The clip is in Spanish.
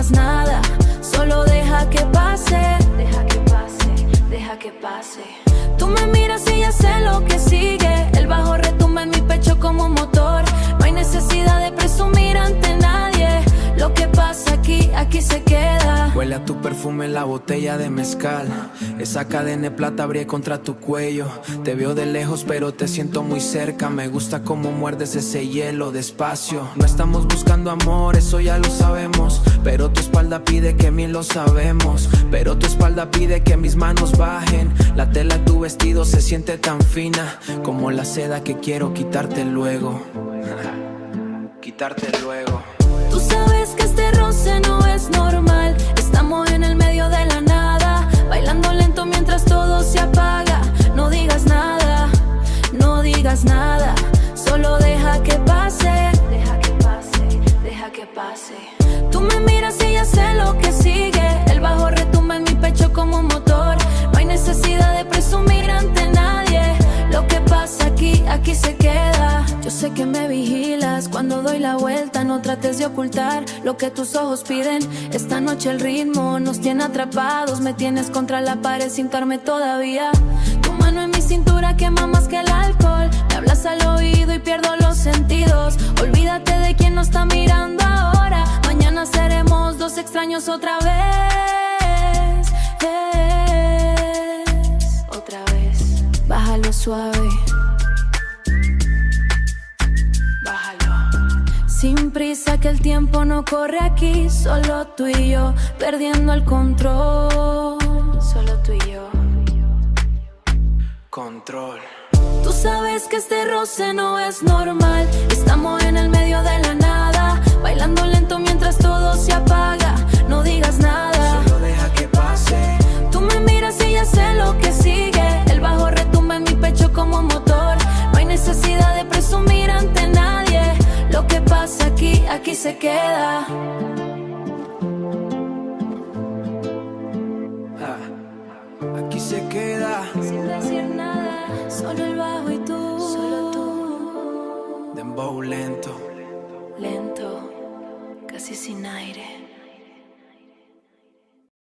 digas nada, solo deja que pase. Deja que pase, deja que pase. Tú me miras y ya sé lo que sigue. El bajo retumba en mi pecho como un motor. No hay necesidad de presumir ante nadie. Lo que pasa aquí, aquí se queda. Huele a tu perfume la botella de mezcal. Esa cadena de plata abrí contra tu cuello. Te veo de lejos pero te siento muy cerca. Me gusta cómo muerdes ese hielo despacio. No estamos buscando amor, eso ya lo sabemos. Pero tu espalda pide que mí lo sabemos. Pero tu espalda pide que mis manos bajen. La tela de tu vestido se siente tan fina como la seda que quiero quitarte luego. Quitarte luego. Tú sabes que este roce no es normal. Estamos en el medio de la nada, bailando lento mientras todo se apaga. No digas nada, no digas nada, solo deja que pase. Deja que pase, deja que pase. Tú me miras y ya sé lo que sigue. El bajo retumba en mi pecho como un motor. No hay necesidad de presumir ante nadie. Lo que pasa aquí, aquí se queda. Yo sé que me vigilas cuando doy la vuelta. No trates de ocultar lo que tus ojos piden. Esta noche el ritmo nos tiene atrapados. Me tienes contra la pared sin tocarme todavía. Tu mano en mi cintura quema más que el alcohol. Me hablas al oído y pierdo los sentidos. Olvídate de quien nos está mirando ahora. Mañana seremos dos extraños otra vez. Otra vez. Bájalo suave. Sin prisa que el tiempo no corre aquí. Solo tú y yo, perdiendo el control. Solo tú y yo. Control. Tú sabes que este roce no es normal. Estamos en el medio de la nada, bailando lento mientras todo se apaga. No digas nada, solo deja que pase. Tú me miras y ya sé lo que sigue. El bajo retumba en mi pecho como un motor. No hay necesidad de presumir ante nadie. Lo que pasa aquí, aquí se queda.